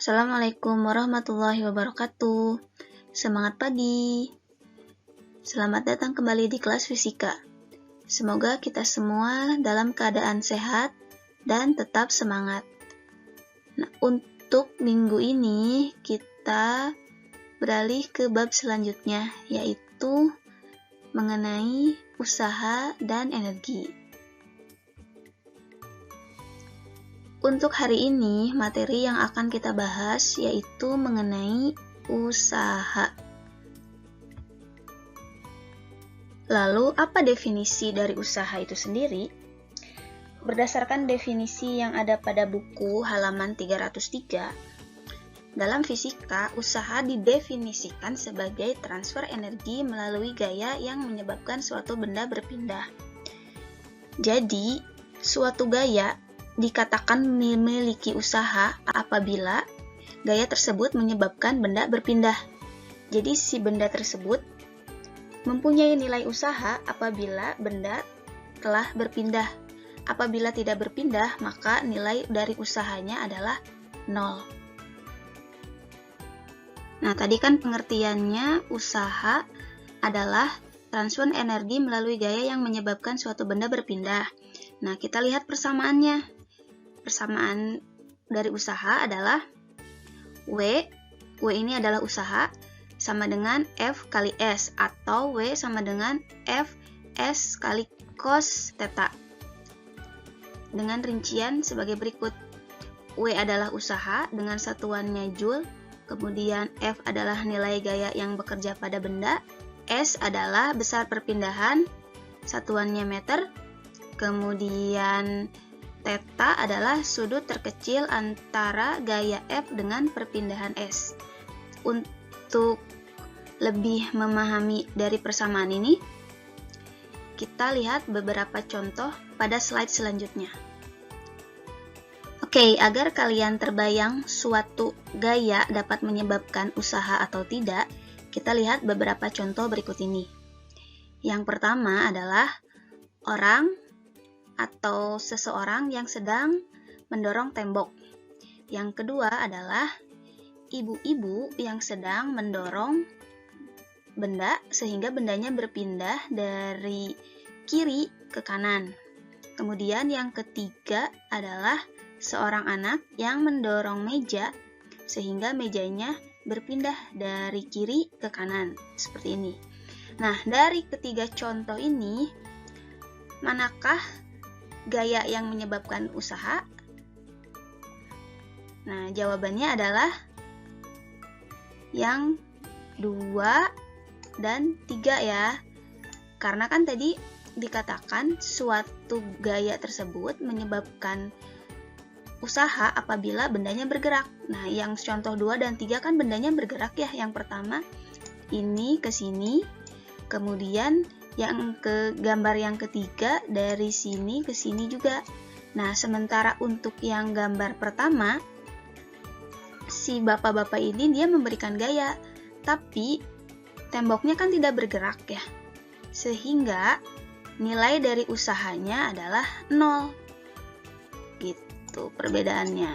Assalamualaikum warahmatullahi wabarakatuh. Semangat pagi. Selamat datang kembali di kelas fisika. Semoga kita semua dalam keadaan sehat dan tetap semangat. Nah, untuk minggu ini kita beralih ke bab selanjutnya, yaitu mengenai usaha dan energi. Untuk hari ini, materi yang akan kita bahas yaitu mengenai usaha. Lalu, apa definisi dari usaha itu sendiri? Berdasarkan definisi yang ada pada buku halaman 303, dalam fisika, usaha didefinisikan sebagai transfer energi melalui gaya yang menyebabkan suatu benda berpindah. Jadi, suatu gaya dikatakan memiliki usaha apabila gaya tersebut menyebabkan benda berpindah. Jadi si benda tersebut mempunyai nilai usaha apabila benda telah berpindah. Apabila tidak berpindah, maka nilai dari usahanya adalah 0. Nah, tadi kan pengertiannya usaha adalah transfer energi melalui gaya yang menyebabkan suatu benda berpindah. Nah, kita lihat persamaannya. Persamaan dari usaha adalah W ini adalah usaha, sama dengan F kali S, atau W sama dengan F S kali cos theta. Dengan rincian sebagai berikut. W adalah usaha dengan satuannya Joule, kemudian F adalah nilai gaya yang bekerja pada benda, S adalah besar perpindahan, satuannya meter, kemudian theta adalah sudut terkecil antara gaya F dengan perpindahan S. Untuk lebih memahami dari persamaan ini, kita lihat beberapa contoh pada slide selanjutnya. Oke, agar kalian terbayang suatu gaya dapat menyebabkan usaha atau tidak, kita lihat beberapa contoh berikut ini. Yang pertama adalah orang atau seseorang yang sedang mendorong tembok. Yang kedua adalah ibu-ibu yang sedang mendorong benda sehingga bendanya berpindah dari kiri ke kanan. Kemudian yang ketiga adalah seorang anak yang mendorong meja sehingga mejanya berpindah dari kiri ke kanan, seperti ini. Nah, dari ketiga contoh ini, manakah gaya yang menyebabkan usaha? Nah, jawabannya adalah yang 2 dan 3 ya. Karena kan tadi dikatakan suatu gaya tersebut menyebabkan usaha apabila bendanya bergerak. Nah, yang contoh 2 dan 3 kan bendanya bergerak ya. Yang pertama ini ke sini, kemudian yang ke gambar yang ketiga dari sini ke sini juga. Nah, sementara untuk yang gambar pertama, si bapak-bapak ini dia memberikan gaya, tapi temboknya kan tidak bergerak ya. Sehingga nilai dari usahanya adalah 0. Gitu perbedaannya.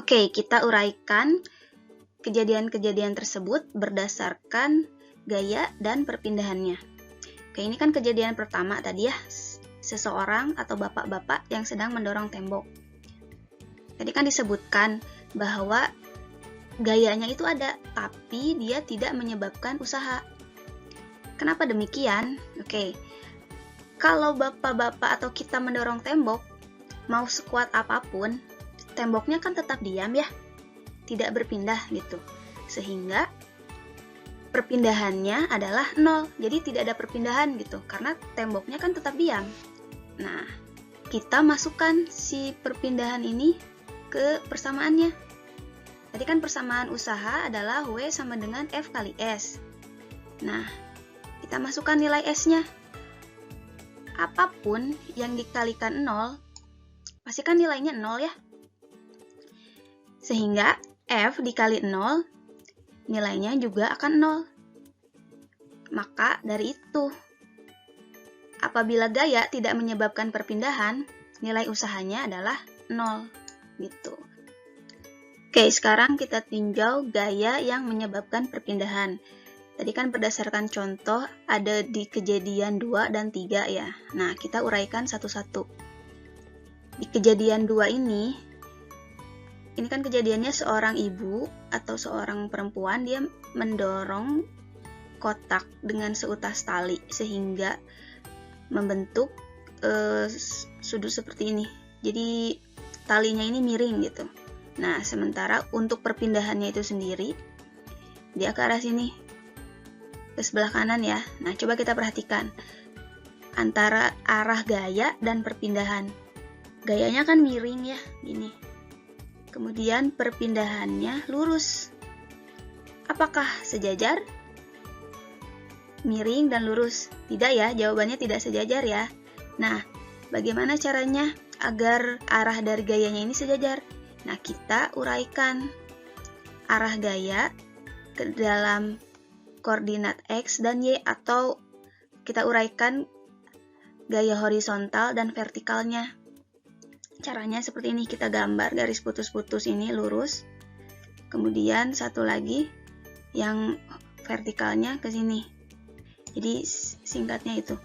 Oke, kita uraikan kejadian-kejadian tersebut berdasarkan gaya dan perpindahannya. Oke, ini kan kejadian pertama tadi ya, seseorang atau bapak-bapak yang sedang mendorong tembok. Tadi kan disebutkan bahwa gayanya itu ada, tapi dia tidak menyebabkan usaha. Kenapa demikian? Oke, kalau bapak-bapak atau kita mendorong tembok, mau sekuat apapun, temboknya kan tetap diam ya, tidak berpindah gitu, sehingga perpindahannya adalah 0, jadi tidak ada perpindahan gitu, karena temboknya kan tetap diam. Nah, kita masukkan si perpindahan ini ke persamaannya. Tadi kan persamaan usaha adalah W sama dengan F kali S. Nah, kita masukkan nilai S-nya. Apapun yang dikalikan 0, pasti kan nilainya 0 ya. Sehingga F dikali 0, nilainya juga akan 0. Maka dari itu, apabila gaya tidak menyebabkan perpindahan, nilai usahanya adalah 0 gitu. Oke, sekarang kita tinjau gaya yang menyebabkan perpindahan. Tadi kan berdasarkan contoh ada di kejadian 2 dan 3 ya. Nah, kita uraikan satu-satu. Di kejadian 2 ini kan kejadiannya seorang ibu atau seorang perempuan, dia mendorong kotak dengan seutas tali sehingga membentuk sudut seperti ini. Jadi talinya ini miring gitu. Nah, sementara untuk perpindahannya itu sendiri, dia ke arah sini, ke sebelah kanan ya. Nah, coba kita perhatikan antara arah gaya dan perpindahan. Gayanya kan miring ya, gini. Kemudian perpindahannya lurus. Apakah sejajar? Miring dan lurus? Tidak ya, jawabannya tidak sejajar ya. Nah, bagaimana caranya agar arah dari gayanya ini sejajar? Nah, kita uraikan arah gaya ke dalam koordinat X dan Y, atau kita uraikan gaya horizontal dan vertikalnya. Caranya seperti ini, kita gambar garis putus-putus ini lurus, kemudian satu lagi yang vertikalnya ke sini. Jadi singkatnya itu.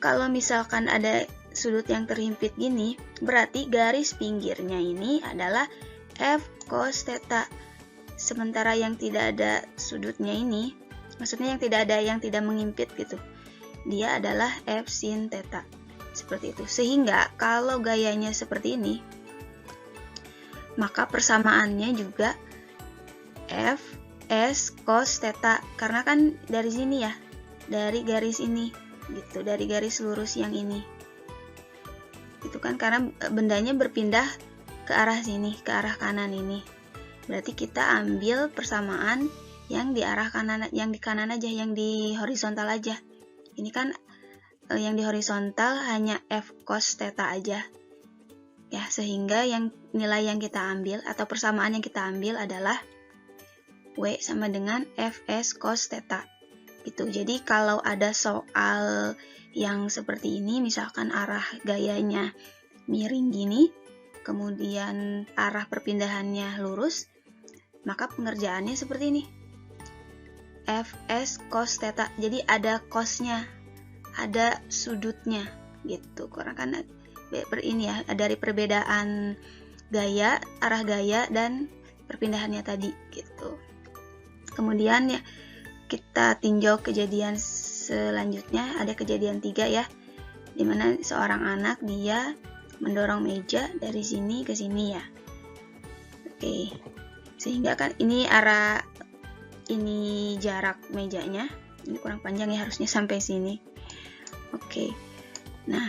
Kalau misalkan ada sudut yang terhimpit gini, berarti garis pinggirnya ini adalah F cos theta. Sementara yang tidak ada sudutnya ini, maksudnya yang tidak mengimpit gitu, dia adalah F sin theta. Seperti itu. Sehingga kalau gayanya seperti ini, maka persamaannya juga F S cos theta, karena kan dari sini ya, dari garis ini gitu, dari garis lurus yang ini. Itu kan karena bendanya berpindah ke arah sini, ke arah kanan ini. Berarti kita ambil persamaan yang di arah kanan, yang di kanan aja, yang di horizontal aja. Ini kan yang di horizontal hanya F cos theta aja. Ya, sehingga yang nilai yang kita ambil atau persamaan yang kita ambil adalah W sama dengan Fs cos theta. Gitu. Jadi kalau ada soal yang seperti ini, misalkan arah gayanya miring gini, kemudian arah perpindahannya lurus, maka pengerjaannya seperti ini. Fs cos theta. Jadi ada cosnya, ada sudutnya gitu. Karena kan ini ya, dari perbedaan gaya, arah gaya dan perpindahannya tadi gitu. Kemudian ya kita tinjau kejadian selanjutnya, ada kejadian 3 ya, dimana seorang anak dia mendorong meja dari sini ke sini ya. Oke, sehingga kan ini arah, ini jarak mejanya, ini kurang panjang ya, harusnya sampai sini. Oke, nah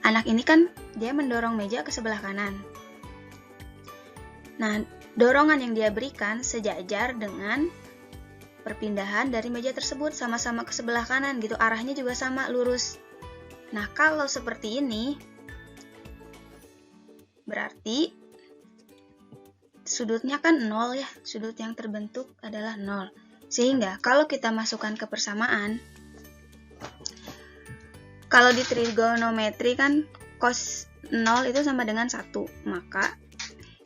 anak ini kan dia mendorong meja ke sebelah kanan. Nah, dorongan yang dia berikan sejajar dengan perpindahan dari meja tersebut, sama-sama ke sebelah kanan gitu, arahnya juga sama, lurus. Nah, kalau seperti ini berarti sudutnya kan 0 ya, sudut yang terbentuk adalah 0. Sehingga kalau kita masukkan ke persamaan, kalau di trigonometri kan cos 0 itu sama dengan 1, maka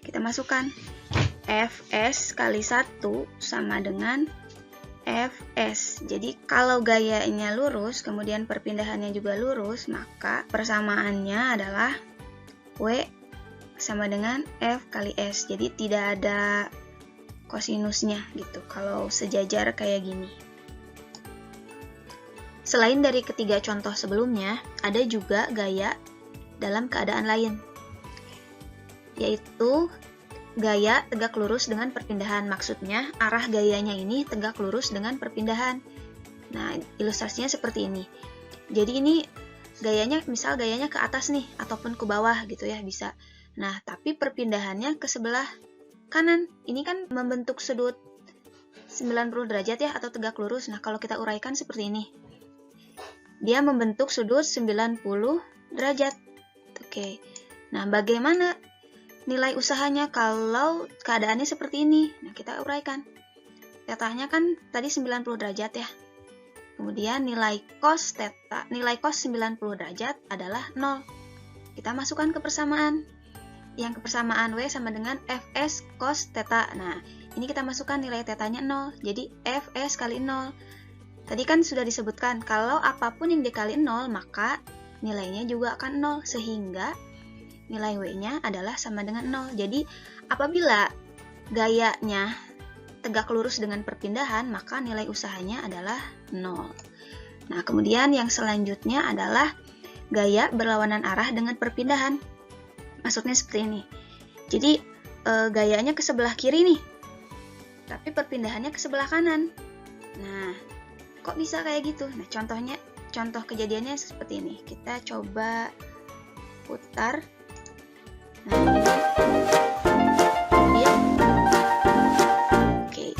kita masukkan Fs kali 1 sama dengan Fs. Jadi kalau gayanya lurus, kemudian perpindahannya juga lurus, maka persamaannya adalah W sama dengan F kali S. Jadi tidak ada kosinusnya gitu kalau sejajar kayak gini. Selain dari ketiga contoh sebelumnya, ada juga gaya dalam keadaan lain, yaitu gaya tegak lurus dengan perpindahan. Maksudnya arah gayanya ini tegak lurus dengan perpindahan. Nah, ilustrasinya seperti ini. Jadi ini gayanya, misal gayanya ke atas nih, ataupun ke bawah gitu ya, bisa. Nah, tapi perpindahannya ke sebelah kanan. Ini kan membentuk sudut 90 derajat ya, atau tegak lurus. Nah, kalau kita uraikan seperti ini, dia membentuk sudut 90 derajat. Oke. Nah, bagaimana nilai usahanya kalau keadaannya seperti ini? Nah, kita uraikan. Tetanya kan tadi 90 derajat ya. Kemudian nilai cos theta, nilai cos 90 derajat adalah 0. Kita masukkan ke persamaan. yang kebersamaan W sama dengan Fs cos theta. Nah, ini kita masukkan nilai tetanya 0, jadi Fs kali 0. Tadi kan sudah disebutkan, kalau apapun yang dikali 0, maka nilainya juga akan 0, sehingga nilai W-nya adalah sama dengan 0. Jadi, apabila gayanya tegak lurus dengan perpindahan, maka nilai usahanya adalah 0. Nah, kemudian yang selanjutnya adalah gaya berlawanan arah dengan perpindahan. Maksudnya seperti ini. Jadi, gayanya ke sebelah kiri nih, tapi perpindahannya ke sebelah kanan. Nah, kok bisa kayak gitu? Nah, contoh kejadiannya seperti ini. Kita coba putar. Nah, ini. Oke.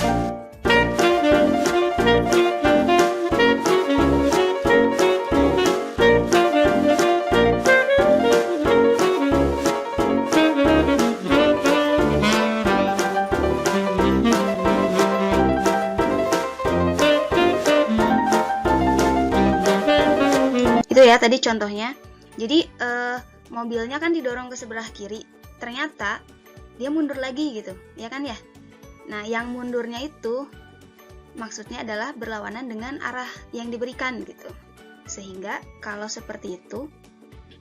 Itu ya tadi contohnya. Jadi mobilnya kan didorong ke sebelah kiri, ternyata dia mundur lagi gitu, ya kan ya? Nah, yang mundurnya itu maksudnya adalah berlawanan dengan arah yang diberikan gitu. Sehingga kalau seperti itu,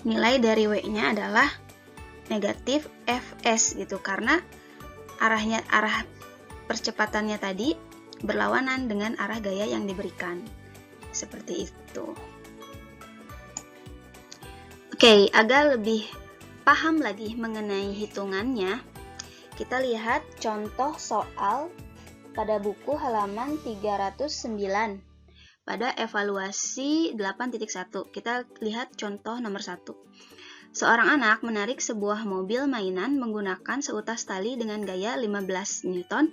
nilai dari W-nya adalah negatif Fs gitu, karena arah percepatannya tadi berlawanan dengan arah gaya yang diberikan. Seperti itu. Oke, agar lebih paham lagi mengenai hitungannya, kita lihat contoh soal pada buku halaman 309 pada evaluasi 8.1. Kita lihat contoh nomor 1. Seorang anak menarik sebuah mobil mainan menggunakan seutas tali dengan gaya 15 Newton.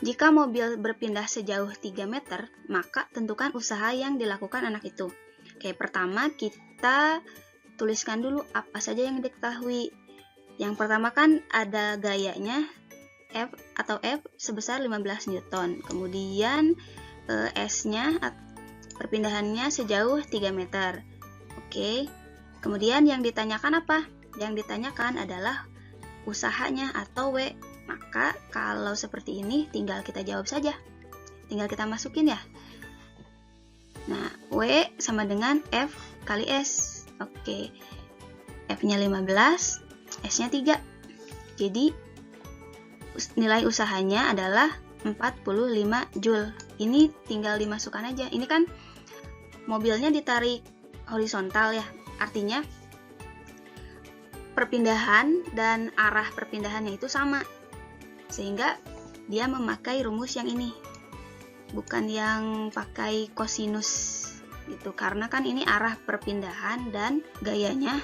Jika mobil berpindah sejauh 3 meter, maka tentukan usaha yang dilakukan anak itu. Oke, pertama kita tuliskan dulu apa saja yang diketahui. Yang pertama kan ada gayanya F sebesar 15 Newton. Kemudian S-nya perpindahannya sejauh 3 meter. Oke. Kemudian yang ditanyakan apa? Yang ditanyakan adalah usahanya atau W. Maka kalau seperti ini tinggal kita jawab saja. Tinggal kita masukin ya. Nah, W sama dengan F kali S. Oke, F-nya 15, S-nya 3. Jadi, nilai usahanya adalah 45 Joule. Ini tinggal dimasukkan aja. Ini kan mobilnya ditarik horizontal ya. Artinya, perpindahan dan arah perpindahannya itu sama. Sehingga, dia memakai rumus yang ini. Bukan yang pakai kosinus gitu, karena kan ini arah perpindahan dan gayanya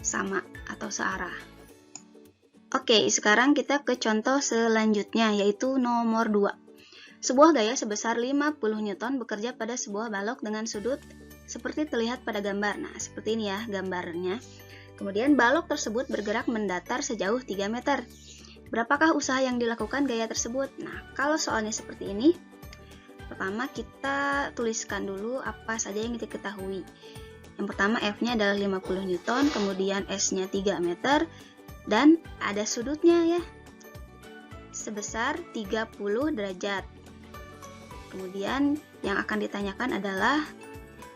sama atau searah. Oke, sekarang kita ke contoh selanjutnya, yaitu nomor 2. Sebuah gaya sebesar 50 Newton bekerja pada sebuah balok dengan sudut seperti terlihat pada gambar. Nah, seperti ini ya gambarnya. Kemudian balok tersebut bergerak mendatar sejauh 3 meter. Berapakah usaha yang dilakukan gaya tersebut? Nah, kalau soalnya seperti ini, pertama kita tuliskan dulu apa saja yang diketahui. Yang pertama F-nya adalah 50 Newton, kemudian S-nya 3 meter, dan ada sudutnya ya, sebesar 30 derajat. Kemudian yang akan ditanyakan adalah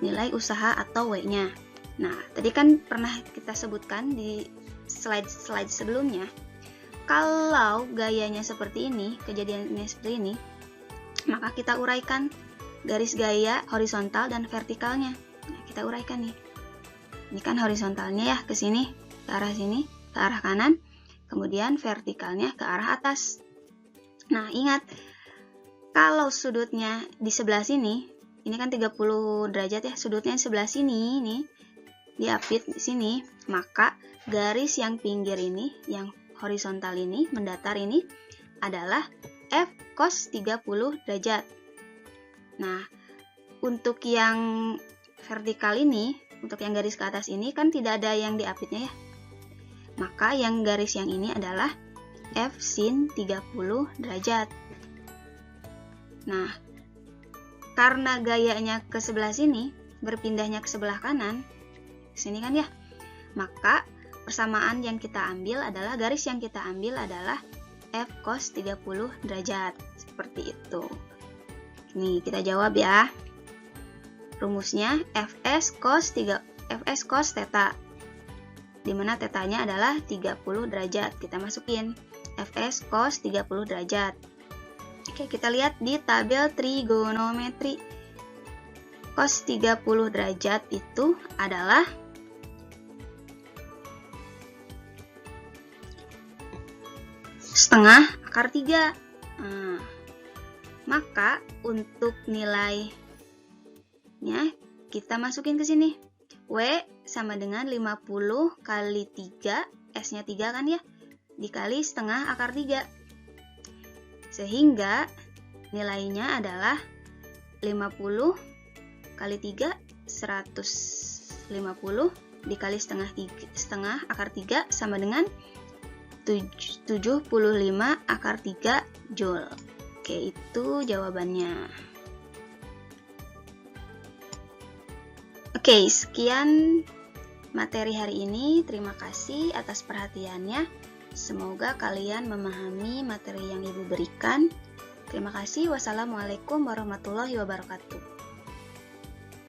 nilai usaha atau W-nya. Nah, tadi kan pernah kita sebutkan di slide sebelumnya, kalau gayanya seperti ini, kejadiannya seperti ini, maka kita uraikan garis gaya horizontal dan vertikalnya. Nah, kita uraikan nih. Ini kan horizontalnya ya ke sini, ke arah sini, ke arah kanan. Kemudian vertikalnya ke arah atas. Nah, ingat, kalau sudutnya di sebelah sini, ini kan 30 derajat ya, sudutnya di sebelah sini, nih, diapit di sini, maka garis yang pinggir ini, yang horizontal ini, mendatar ini, adalah F cos 30 derajat. Nah, untuk yang vertikal ini, untuk yang garis ke atas ini kan tidak ada yang diapitnya ya. Maka yang garis yang ini adalah F sin 30 derajat. Nah, karena gayanya ke sebelah sini, berpindahnya ke sebelah kanan, sini kan ya, maka persamaan yang kita ambil adalah, garis yang kita ambil adalah F cos 30 derajat. Seperti itu. Nih, kita jawab ya. Rumusnya Fs cos theta, dimana tetanya adalah 30 derajat. Kita masukin Fs cos 30 derajat. Oke, kita lihat di tabel trigonometri. Cos 30 derajat itu adalah setengah akar 3. Nah, maka untuk nilainya kita masukin ke sini. W sama dengan 50 kali 3, S-nya 3 kan ya, dikali setengah akar 3. Sehingga nilainya adalah 50 kali 3, 150 dikali setengah akar 3 sama dengan 75 akar 3 Joule. Oke, itu jawabannya. Oke, sekian materi hari ini. Terima kasih atas perhatiannya. Semoga kalian memahami materi yang Ibu berikan. Terima kasih. Wassalamualaikum warahmatullahi wabarakatuh.